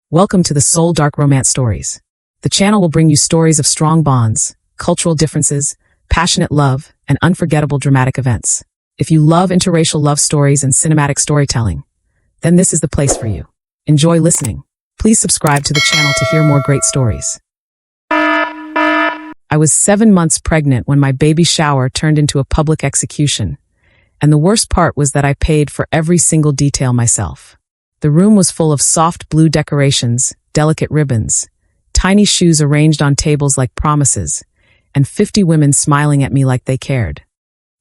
Welcome to the Soul Dark Romance Stories. The channel will bring you stories of strong bonds, cultural differences, passionate love, and unforgettable dramatic events. If you love interracial love stories and cinematic storytelling, then this is the place for you. Enjoy listening. Please subscribe to the channel to hear more great stories. I was 7 months pregnant when my baby shower turned into a public execution, and the worst part was that I paid for every single detail myself. The room was full of soft blue decorations, delicate ribbons, tiny shoes arranged on tables like promises, and 50 women smiling at me like they cared.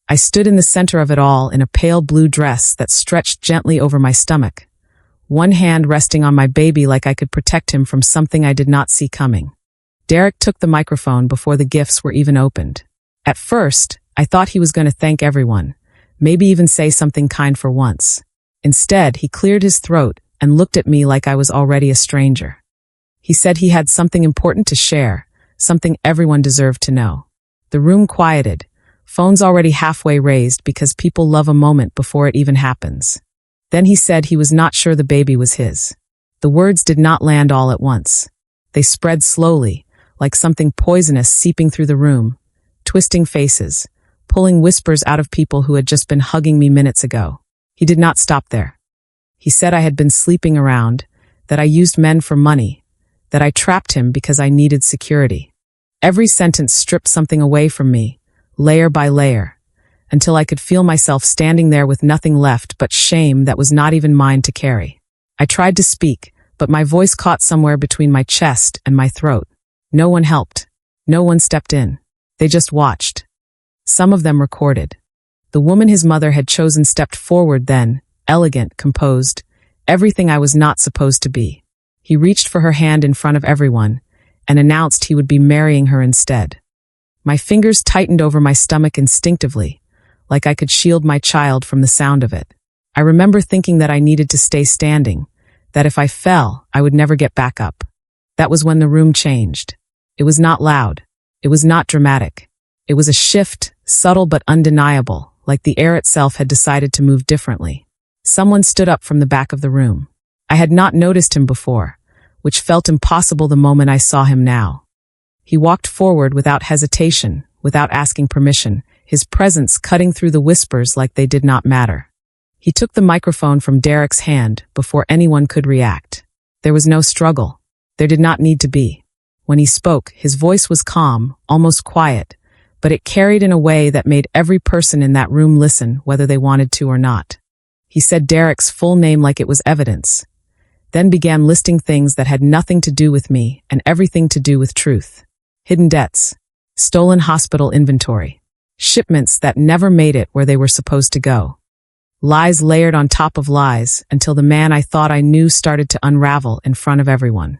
I stood in the center of it all in a pale blue dress that stretched gently over my stomach, one hand resting on my baby like I could protect him from something I did not see coming. Derek took the microphone before the gifts were even opened. At first, I thought he was going to thank everyone, maybe even say something kind for once. Instead, he cleared his throat and looked at me like I was already a stranger. He said he had something important to share, something everyone deserved to know. The room quieted, phones already halfway raised because people love a moment before it even happens. Then he said he was not sure the baby was his. The words did not land all at once. They spread slowly, like something poisonous seeping through the room, twisting faces, pulling whispers out of people who had just been hugging me minutes ago. He did not stop there. He said I had been sleeping around, that I used men for money, that I trapped him because I needed security. Every sentence stripped something away from me, layer by layer, until I could feel myself standing there with nothing left but shame that was not even mine to carry. I tried to speak, but my voice caught somewhere between my chest and my throat. No one helped. No one stepped in. They just watched. Some of them recorded. The woman his mother had chosen stepped forward then, elegant, composed, everything I was not supposed to be. He reached for her hand in front of everyone and announced he would be marrying her instead. My fingers tightened over my stomach instinctively, like I could shield my child from the sound of it. I remember thinking that I needed to stay standing, that if I fell, I would never get back up. That was when the room changed. It was not loud. It was not dramatic. It was a shift, subtle but undeniable, like the air itself had decided to move differently. Someone stood up from the back of the room. I had not noticed him before, which felt impossible the moment I saw him now. He walked forward without hesitation, without asking permission, his presence cutting through the whispers like they did not matter. He took the microphone from Derek's hand before anyone could react. There was no struggle. There did not need to be. When he spoke, his voice was calm, almost quiet, but it carried in a way that made every person in that room listen, whether they wanted to or not. He said Derek's full name like it was evidence, then began listing things that had nothing to do with me and everything to do with truth. Hidden debts, stolen hospital inventory, shipments that never made it where they were supposed to go. Lies layered on top of lies until the man I thought I knew started to unravel in front of everyone.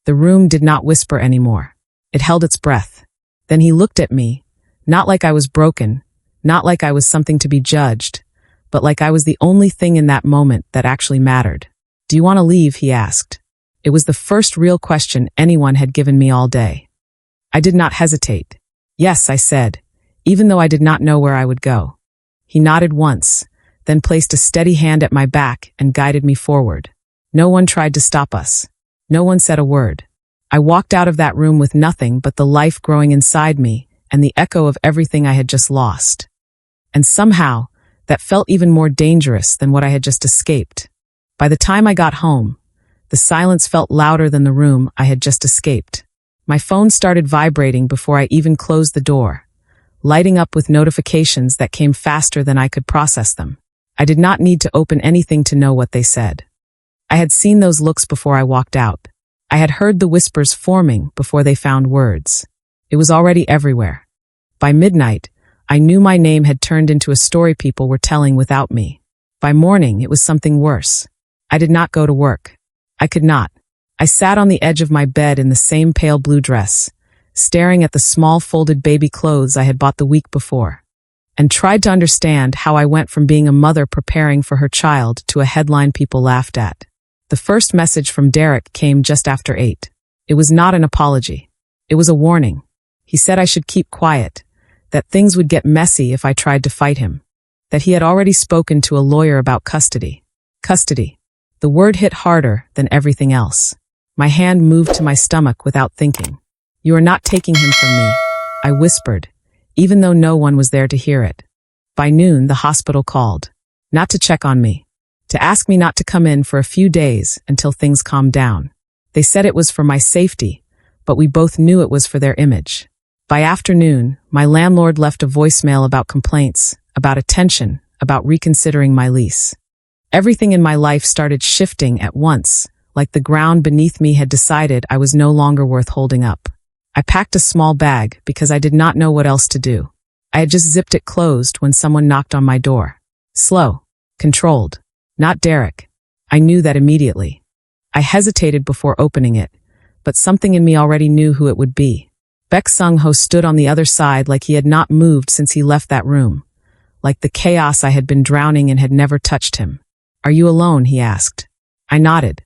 The room did not whisper anymore. It held its breath. Then he looked at me, not like I was broken, not like I was something to be judged, but like I was the only thing in that moment that actually mattered. "Do you want to leave?" he asked. It was the first real question anyone had given me all day. I did not hesitate. "Yes," I said, even though I did not know where I would go. He nodded once, then placed a steady hand at my back and guided me forward. No one tried to stop us. No one said a word. I walked out of that room with nothing but the life growing inside me and the echo of everything I had just lost. And somehow, that felt even more dangerous than what I had just escaped. By the time I got home, the silence felt louder than the room I had just escaped. My phone started vibrating before I even closed the door, lighting up with notifications that came faster than I could process them. I did not need to open anything to know what they said. I had seen those looks before I walked out. I had heard the whispers forming before they found words. It was already everywhere. By midnight, I knew my name had turned into a story people were telling without me. By morning, it was something worse. I did not go to work. I could not. I sat on the edge of my bed in the same pale blue dress, staring at the small folded baby clothes I had bought the week before, and tried to understand how I went from being a mother preparing for her child to a headline people laughed at. The first message from Derek came just after 8. It was not an apology. It was a warning. He said I should keep quiet, that things would get messy if I tried to fight him, that he had already spoken to a lawyer about custody. Custody. The word hit harder than everything else. My hand moved to my stomach without thinking. "You are not taking him from me," I whispered, even though no one was there to hear it. By noon, the hospital called. Not to check on me. To ask me not to come in for a few days until things calmed down. They said it was for my safety, but we both knew it was for their image. By afternoon, my landlord left a voicemail about complaints, about attention, about reconsidering my lease. Everything in my life started shifting at once, like the ground beneath me had decided I was no longer worth holding up. I packed a small bag because I did not know what else to do. I had just zipped it closed when someone knocked on my door. Slow, controlled, not Derek. I knew that immediately. I hesitated before opening it, but something in me already knew who it would be. Baek Sung-ho stood on the other side like he had not moved since he left that room. Like the chaos I had been drowning in had never touched him. "Are you alone?" he asked. I nodded.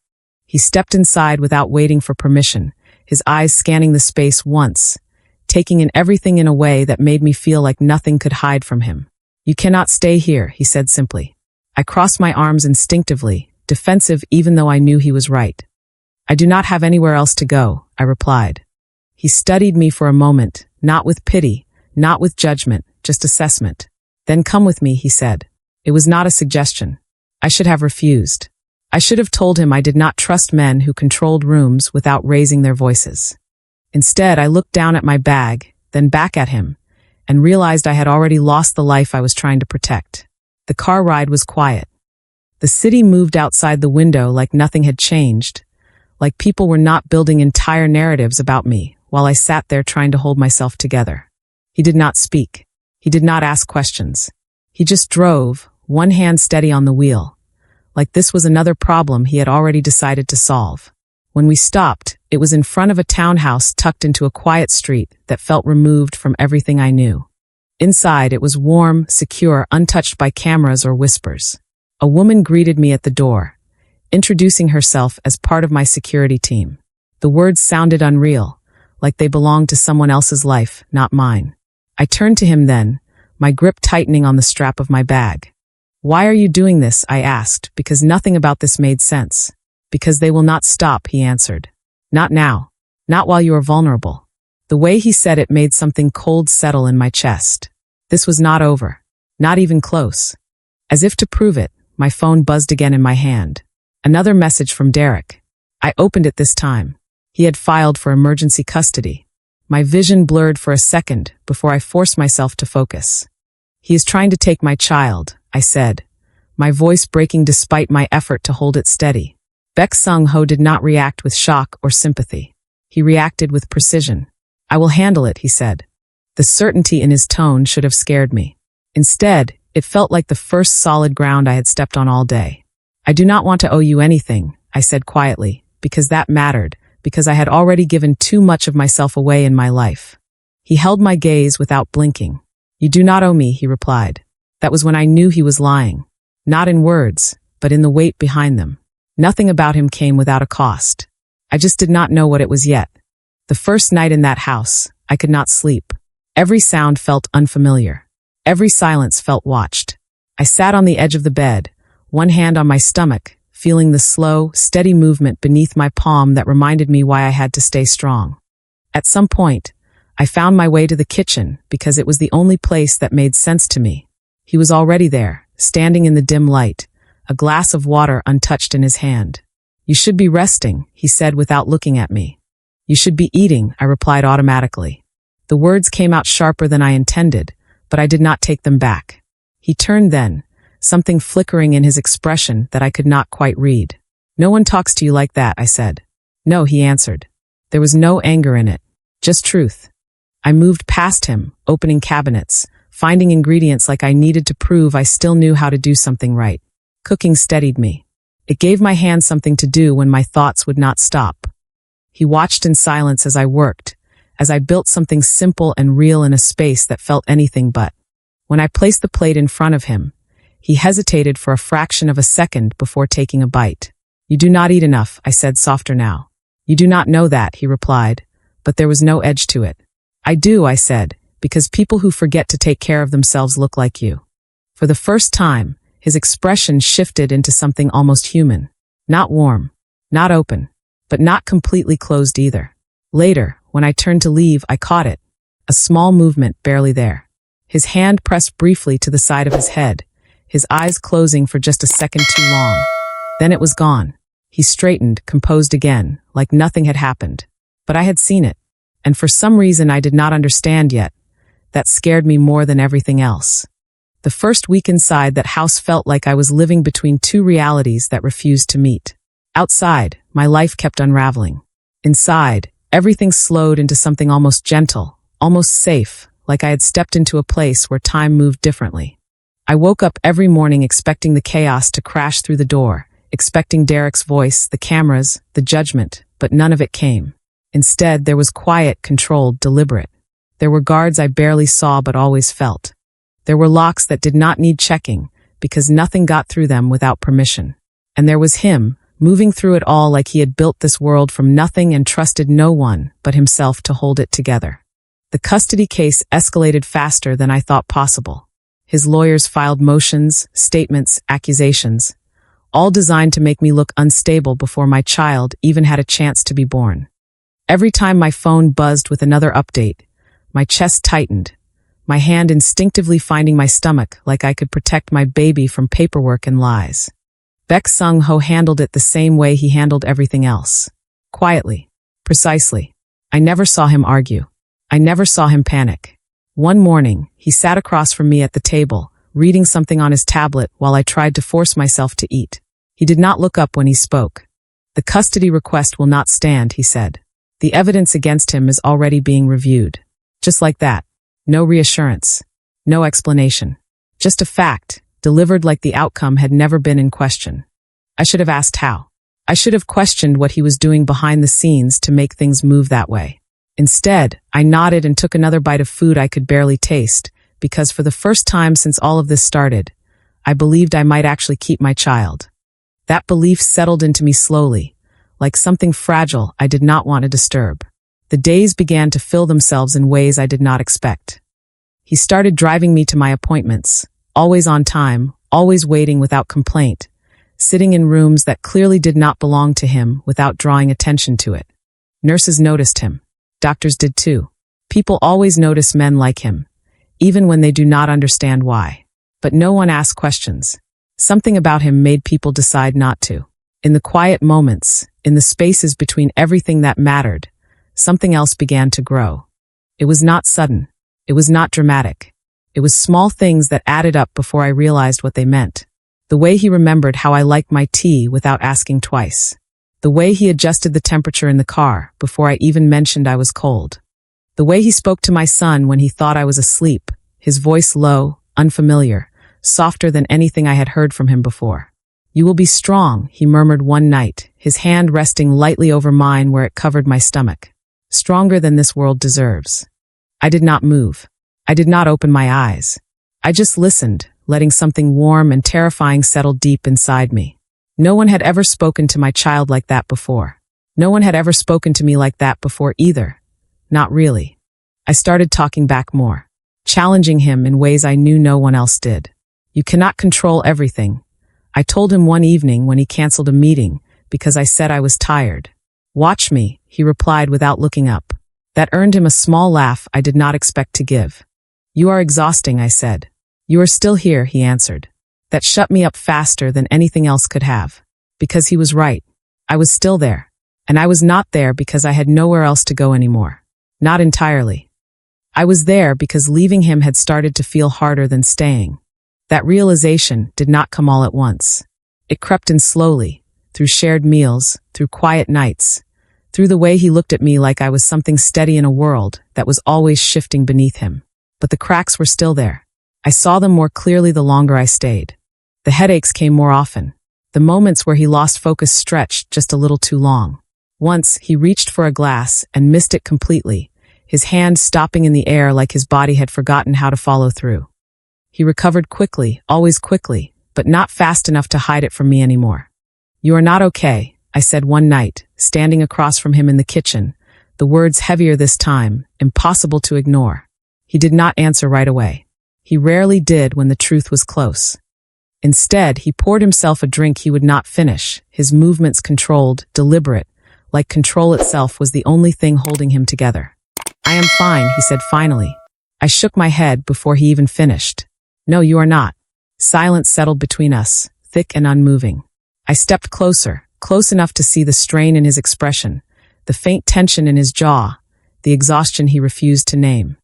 He stepped inside without waiting for permission, his eyes scanning the space once, taking in everything in a way that made me feel like nothing could hide from him. "You cannot stay here," he said simply. I crossed my arms instinctively, defensive even though I knew he was right. "I do not have anywhere else to go," I replied. He studied me for a moment, not with pity, not with judgment, just assessment. "Then come with me," he said. It was not a suggestion. I should have refused. I should have told him I did not trust men who controlled rooms without raising their voices. Instead, I looked down at my bag, then back at him, and realized I had already lost the life I was trying to protect. The car ride was quiet. The city moved outside the window like nothing had changed, like people were not building entire narratives about me while I sat there trying to hold myself together. He did not speak. He did not ask questions. He just drove, one hand steady on the wheel, like this was another problem he had already decided to solve. When we stopped, it was in front of a townhouse tucked into a quiet street that felt removed from everything I knew. Inside, it was warm, secure, untouched by cameras or whispers. A woman greeted me at the door, introducing herself as part of my security team. The words sounded unreal, like they belonged to someone else's life, not mine. I turned to him then, my grip tightening on the strap of my bag. "Why are you doing this?" I asked, because nothing about this made sense. "Because they will not stop," he answered. "Not now. Not while you are vulnerable." The way he said it made something cold settle in my chest. This was not over. Not even close. As if to prove it, my phone buzzed again in my hand. Another message from Derek. I opened it this time. He had filed for emergency custody. My vision blurred for a second before I forced myself to focus. "He is trying to take my child," I said, my voice breaking despite my effort to hold it steady. Baek Sung-ho did not react with shock or sympathy. He reacted with precision. "I will handle it," he said. The certainty in his tone should have scared me. Instead, it felt like the first solid ground I had stepped on all day. "I do not want to owe you anything," I said quietly, because that mattered, because I had already given too much of myself away in my life. He held my gaze without blinking. "You do not owe me," he replied. That was when I knew he was lying. Not in words, but in the weight behind them. Nothing about him came without a cost. I just did not know what it was yet. The first night in that house, I could not sleep. Every sound felt unfamiliar. Every silence felt watched. I sat on the edge of the bed, one hand on my stomach, feeling the slow, steady movement beneath my palm that reminded me why I had to stay strong. At some point, I found my way to the kitchen because it was the only place that made sense to me. He was already there, standing in the dim light, a glass of water untouched in his hand. "You should be resting," he said without looking at me. "You should be eating," I replied automatically. The words came out sharper than I intended, but I did not take them back. He turned then, something flickering in his expression that I could not quite read. "No one talks to you like that," I said. "No," he answered. There was no anger in it, just truth. I moved past him, opening cabinets, finding ingredients like I needed to prove I still knew how to do something right. Cooking steadied me. It gave my hands something to do when my thoughts would not stop. He watched in silence as I worked, as I built something simple and real in a space that felt anything but. When I placed the plate in front of him, he hesitated for a fraction of a second before taking a bite. "You do not eat enough," I said softer now. "You do not know that," he replied, but there was no edge to it. "I do," I said, "because people who forget to take care of themselves look like you." For the first time, his expression shifted into something almost human. Not warm, not open, but not completely closed either. Later, when I turned to leave, I caught it. A small movement barely there. His hand pressed briefly to the side of his head, his eyes closing for just a second too long. Then it was gone. He straightened, composed again, like nothing had happened. But I had seen it, and for some reason I did not understand yet. That scared me more than everything else. The first week inside that house felt like I was living between two realities that refused to meet. Outside, my life kept unraveling. Inside, everything slowed into something almost gentle, almost safe, like I had stepped into a place where time moved differently. I woke up every morning expecting the chaos to crash through the door, expecting Derek's voice, the cameras, the judgment, but none of it came. Instead, there was quiet, controlled, deliberate. There were guards I barely saw but always felt. There were locks that did not need checking, because nothing got through them without permission. And there was him, moving through it all like he had built this world from nothing and trusted no one but himself to hold it together. The custody case escalated faster than I thought possible. His lawyers filed motions, statements, accusations, all designed to make me look unstable before my child even had a chance to be born. Every time my phone buzzed with another update, my chest tightened, my hand instinctively finding my stomach like I could protect my baby from paperwork and lies. Baek Sung-ho handled it the same way he handled everything else. Quietly. Precisely. I never saw him argue. I never saw him panic. One morning, he sat across from me at the table, reading something on his tablet while I tried to force myself to eat. He did not look up when he spoke. "The custody request will not stand," he said. "The evidence against him is already being reviewed." Just like that. No reassurance. No explanation. Just a fact, delivered like the outcome had never been in question. I should have asked how. I should have questioned what he was doing behind the scenes to make things move that way. Instead, I nodded and took another bite of food I could barely taste, because for the first time since all of this started, I believed I might actually keep my child. That belief settled into me slowly, like something fragile I did not want to disturb. The days began to fill themselves in ways I did not expect. He started driving me to my appointments, always on time, always waiting without complaint, sitting in rooms that clearly did not belong to him without drawing attention to it. Nurses noticed him. Doctors did too. People always notice men like him, even when they do not understand why. But no one asked questions. Something about him made people decide not to. In the quiet moments, in the spaces between everything that mattered, something else began to grow. It was not sudden. It was not dramatic. It was small things that added up before I realized what they meant. The way he remembered how I liked my tea without asking twice. The way he adjusted the temperature in the car before I even mentioned I was cold. The way he spoke to my son when he thought I was asleep, his voice low, unfamiliar, softer than anything I had heard from him before. "You will be strong," he murmured one night, his hand resting lightly over mine where it covered my stomach. "Stronger than this world deserves." I did not move. I did not open my eyes. I just listened, letting something warm and terrifying settle deep inside me. No one had ever spoken to my child like that before. No one had ever spoken to me like that before either. Not really. I started talking back more, challenging him in ways I knew no one else did. "You cannot control everything," I told him one evening when he canceled a meeting because I said I was tired. "Watch me," he replied without looking up. That earned him a small laugh I did not expect to give. "You are exhausting," I said. "You are still here," he answered. That shut me up faster than anything else could have. Because he was right. I was still there. And I was not there because I had nowhere else to go anymore. Not entirely. I was there because leaving him had started to feel harder than staying. That realization did not come all at once. It crept in slowly, through shared meals, through quiet nights, through the way he looked at me like I was something steady in a world that was always shifting beneath him. But the cracks were still there. I saw them more clearly the longer I stayed. The headaches came more often. The moments where he lost focus stretched just a little too long. Once, he reached for a glass and missed it completely, his hand stopping in the air like his body had forgotten how to follow through. He recovered quickly, always quickly, but not fast enough to hide it from me anymore. "You are not okay," I said one night, standing across from him in the kitchen, the words heavier this time, impossible to ignore. He did not answer right away. He rarely did when the truth was close. Instead, he poured himself a drink he would not finish, his movements controlled, deliberate, like control itself was the only thing holding him together. "I am fine," he said finally. I shook my head before he even finished. "No, you are not." Silence settled between us, thick and unmoving. I stepped closer, close enough to see the strain in his expression, the faint tension in his jaw, the exhaustion he refused to name.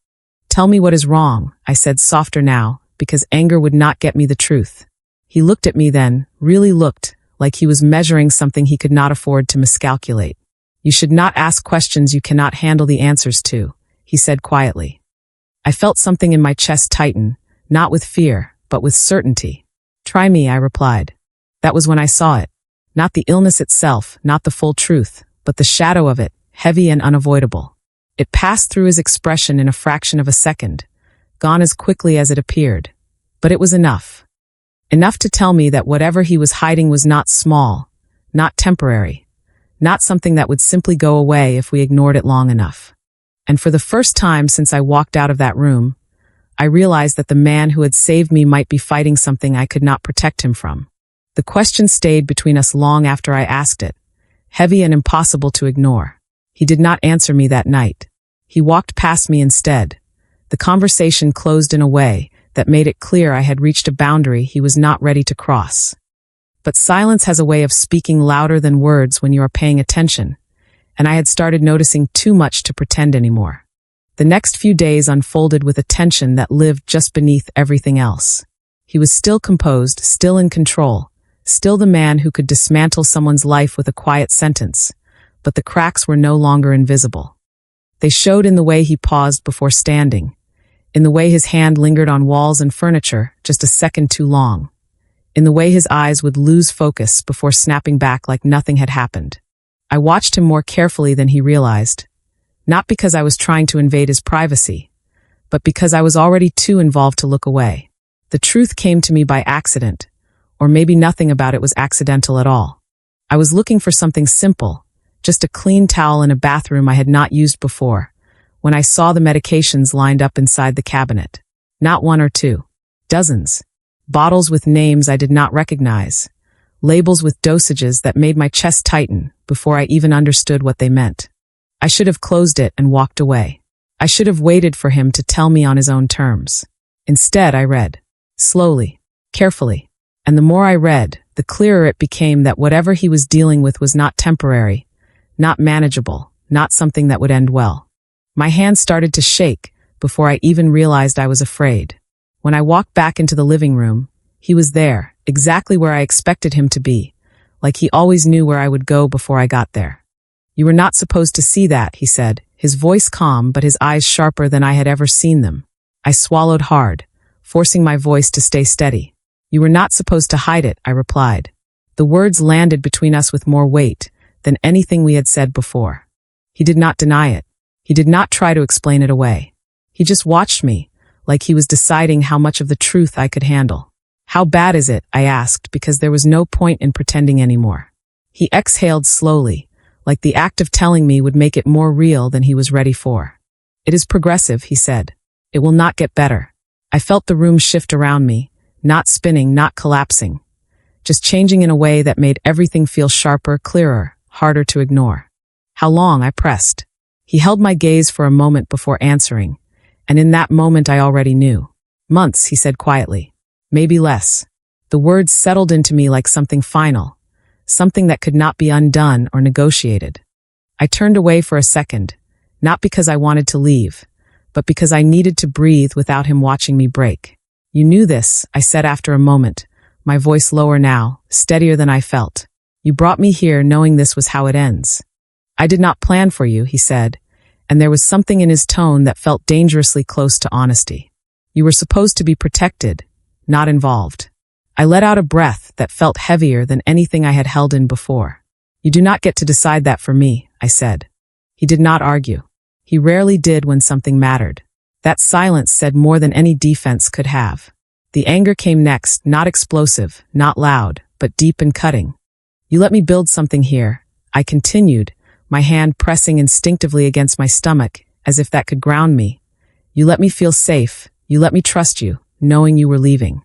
"Tell me what is wrong," I said softer now, because anger would not get me the truth. He looked at me then, really looked, like he was measuring something he could not afford to miscalculate. "You should not ask questions you cannot handle the answers to," he said quietly. I felt something in my chest tighten, not with fear, but with certainty. "Try me," I replied. That was when I saw it. Not the illness itself, not the full truth, but the shadow of it, heavy and unavoidable. It passed through his expression in a fraction of a second, gone as quickly as it appeared. But it was enough. Enough to tell me that whatever he was hiding was not small, not temporary, not something that would simply go away if we ignored it long enough. And for the first time since I walked out of that room, I realized that the man who had saved me might be fighting something I could not protect him from. The question stayed between us long after I asked it, heavy and impossible to ignore. He did not answer me that night. He walked past me instead. The conversation closed in a way that made it clear I had reached a boundary he was not ready to cross. But silence has a way of speaking louder than words when you are paying attention, and I had started noticing too much to pretend anymore. The next few days unfolded with a tension that lived just beneath everything else. He was still composed, still in control, still the man who could dismantle someone's life with a quiet sentence, but the cracks were no longer invisible. They showed in the way he paused before standing, in the way his hand lingered on walls and furniture just a second too long, in the way his eyes would lose focus before snapping back like nothing had happened. I watched him more carefully than he realized, not because I was trying to invade his privacy, but because I was already too involved to look away. The truth came to me by accident, or maybe nothing about it was accidental at all. I was looking for something simple, just a clean towel in a bathroom I had not used before, when I saw the medications lined up inside the cabinet. Not one or two. Dozens. Bottles with names I did not recognize. Labels with dosages that made my chest tighten before I even understood what they meant. I should have closed it and walked away. I should have waited for him to tell me on his own terms. Instead, I read. Slowly. Carefully. And the more I read, the clearer it became that whatever he was dealing with was not temporary, not manageable, not something that would end well. My hands started to shake before I even realized I was afraid. When I walked back into the living room, he was there, exactly where I expected him to be, like he always knew where I would go before I got there. "You were not supposed to see that," he said, his voice calm but his eyes sharper than I had ever seen them. I swallowed hard, forcing my voice to stay steady. "You were not supposed to hide it," I replied. The words landed between us with more weight than anything we had said before. He did not deny it. He did not try to explain it away. He just watched me, like he was deciding how much of the truth I could handle. "How bad is it?" I asked, because there was no point in pretending anymore. He exhaled slowly, like the act of telling me would make it more real than he was ready for. "It is progressive," he said. "It will not get better." I felt the room shift around me, not spinning, not collapsing, just changing in a way that made everything feel sharper, clearer, harder to ignore. "How long?" I pressed. He held my gaze for a moment before answering, and in that moment I already knew. "Months," he said quietly. "Maybe less." The words settled into me like something final, something that could not be undone or negotiated. I turned away for a second, not because I wanted to leave, but because I needed to breathe without him watching me break. "You knew this," I said after a moment, my voice lower now, steadier than I felt. "You brought me here knowing this was how it ends." "I did not plan for you," he said, and there was something in his tone that felt dangerously close to honesty. "You were supposed to be protected, not involved." I let out a breath that felt heavier than anything I had held in before. "You do not get to decide that for me," I said. He did not argue. He rarely did when something mattered. That silence said more than any defense could have. The anger came next, not explosive, not loud, but deep and cutting. "You let me build something here," I continued, my hand pressing instinctively against my stomach, as if that could ground me. "You let me feel safe, you let me trust you, knowing you were leaving."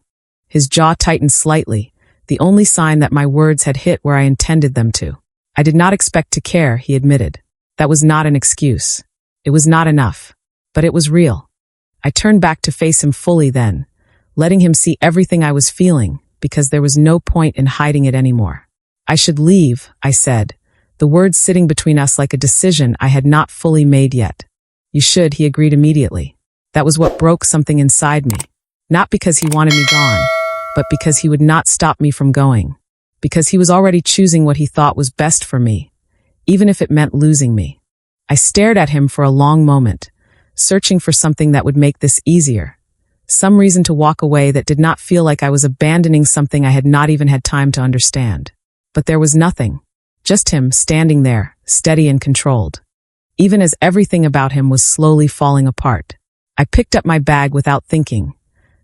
His jaw tightened slightly, the only sign that my words had hit where I intended them to. I did not expect to care, he admitted. That was not an excuse. It was not enough. But it was real. I turned back to face him fully then, letting him see everything I was feeling, because there was no point in hiding it anymore. I should leave, I said, the words sitting between us like a decision I had not fully made yet. You should, he agreed immediately. That was what broke something inside me. Not because he wanted me gone, but because he would not stop me from going. Because he was already choosing what he thought was best for me, even if it meant losing me. I stared at him for a long moment, searching for something that would make this easier. Some reason to walk away that did not feel like I was abandoning something I had not even had time to understand. But there was nothing. Just him standing there, steady and controlled. Even as everything about him was slowly falling apart. I picked up my bag without thinking,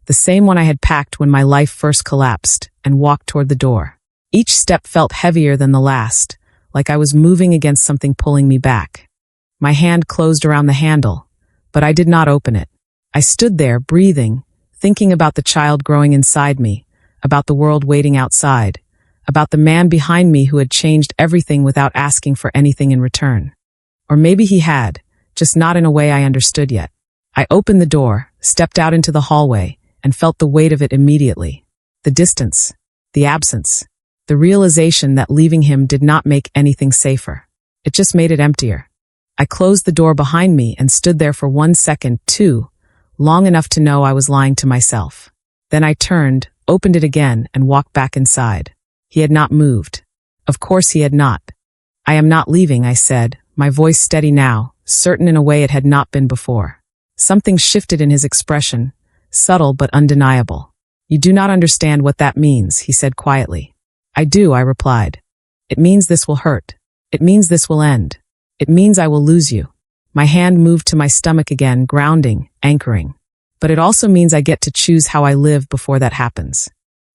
the same one I had packed when my life first collapsed, and walked toward the door. Each step felt heavier than the last, like I was moving against something pulling me back. My hand closed around the handle, but I did not open it. I stood there, breathing, thinking about the child growing inside me, about the world waiting outside, about the man behind me who had changed everything without asking for anything in return. Or maybe he had, just not in a way I understood yet. I opened the door, stepped out into the hallway, and felt the weight of it immediately. The distance, the absence, the realization that leaving him did not make anything safer. It just made it emptier. I closed the door behind me and stood there for 1 second, too, long enough to know I was lying to myself. Then I turned, opened it again, and walked back inside. He had not moved. Of course he had not. I am not leaving, I said, my voice steady now, certain in a way it had not been before. Something shifted in his expression, subtle but undeniable. You do not understand what that means, he said quietly. I do, I replied. It means this will hurt. It means this will end. It means I will lose you. My hand moved to my stomach again, grounding, anchoring. But it also means I get to choose how I live before that happens.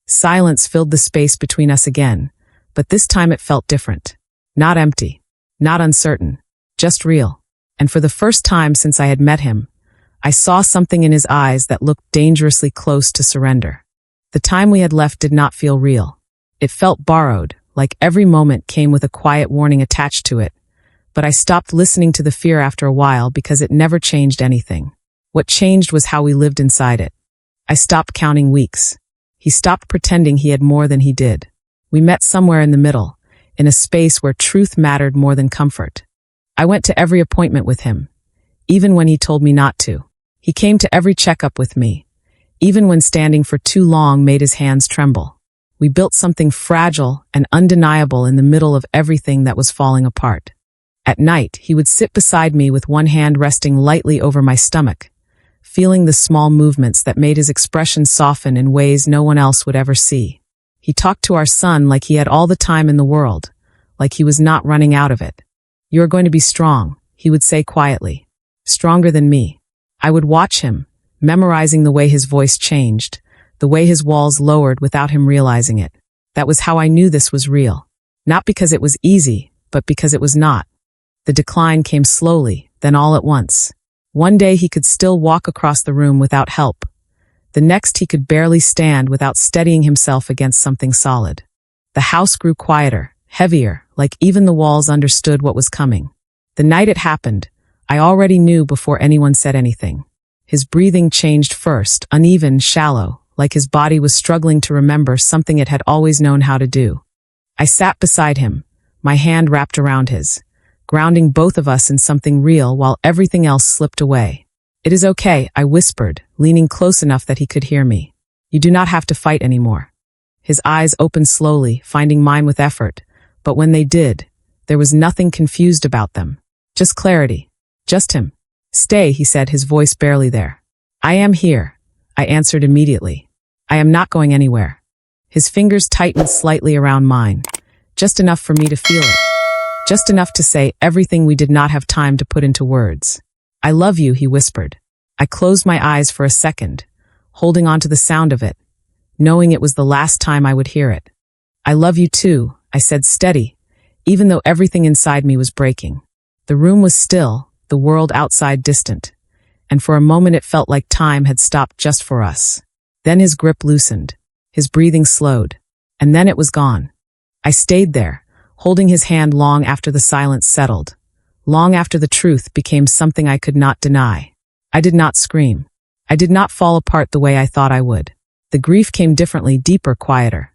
Silence filled the space between us again, but this time it felt different. Not empty, not uncertain, just real. And for the first time since I had met him, I saw something in his eyes that looked dangerously close to surrender. The time we had left did not feel real. It felt borrowed, like every moment came with a quiet warning attached to it. But I stopped listening to the fear after a while because it never changed anything. What changed was how we lived inside it. I stopped counting weeks. He stopped pretending he had more than he did. We met somewhere in the middle, in a space where truth mattered more than comfort. I went to every appointment with him, even when he told me not to. He came to every checkup with me, even when standing for too long made his hands tremble. We built something fragile and undeniable in the middle of everything that was falling apart. At night, he would sit beside me with one hand resting lightly over my stomach, feeling the small movements that made his expression soften in ways no one else would ever see. He talked to our son like he had all the time in the world, like he was not running out of it. You are going to be strong, he would say quietly. Stronger than me. I would watch him, memorizing the way his voice changed, the way his walls lowered without him realizing it. That was how I knew this was real. Not because it was easy, but because it was not. The decline came slowly, then all at once. One day he could still walk across the room without help. The next he could barely stand without steadying himself against something solid. The house grew quieter, heavier, like even the walls understood what was coming. The night it happened, I already knew before anyone said anything. His breathing changed first, uneven, shallow, like his body was struggling to remember something it had always known how to do. I sat beside him, my hand wrapped around his, grounding both of us in something real while everything else slipped away. It is okay, I whispered, leaning close enough that he could hear me. You do not have to fight anymore. His eyes opened slowly, finding mine with effort, but when they did, there was nothing confused about them. Just clarity. Just him. Stay, he said, his voice barely there. I am here, I answered immediately. I am not going anywhere. His fingers tightened slightly around mine, just enough for me to feel it. Just enough to say everything we did not have time to put into words. I love you, he whispered. I closed my eyes for a second, holding on to the sound of it, knowing it was the last time I would hear it. I love you too, I said steady, even though everything inside me was breaking. The room was still, the world outside distant, and for a moment it felt like time had stopped just for us. Then his grip loosened, his breathing slowed, and then it was gone. I stayed there, holding his hand long after the silence settled, long after the truth became something I could not deny. I did not scream. I did not fall apart the way I thought I would. The grief came differently, deeper, quieter,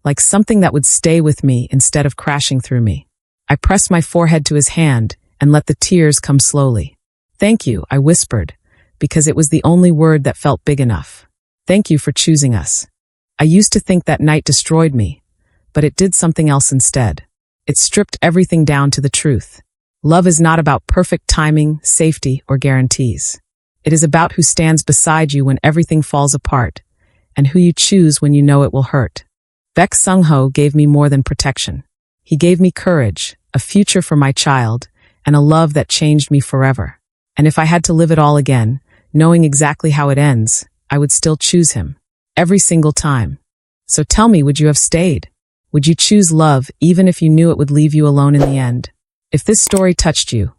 like something that would stay with me instead of crashing through me. I pressed my forehead to his hand and let the tears come slowly. "Thank you," I whispered, because it was the only word that felt big enough. "Thank you for choosing us." I used to think that night destroyed me, but it did something else instead. It stripped everything down to the truth. Love is not about perfect timing, safety, or guarantees. It is about who stands beside you when everything falls apart, and who you choose when you know it will hurt. Baek Sung-ho gave me more than protection. He gave me courage, a future for my child, and a love that changed me forever. And if I had to live it all again, knowing exactly how it ends, I would still choose him. Every single time. So tell me, would you have stayed? Would you choose love even if you knew it would leave you alone in the end? If this story touched you,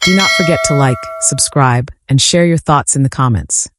do not forget to like, subscribe, and share your thoughts in the comments.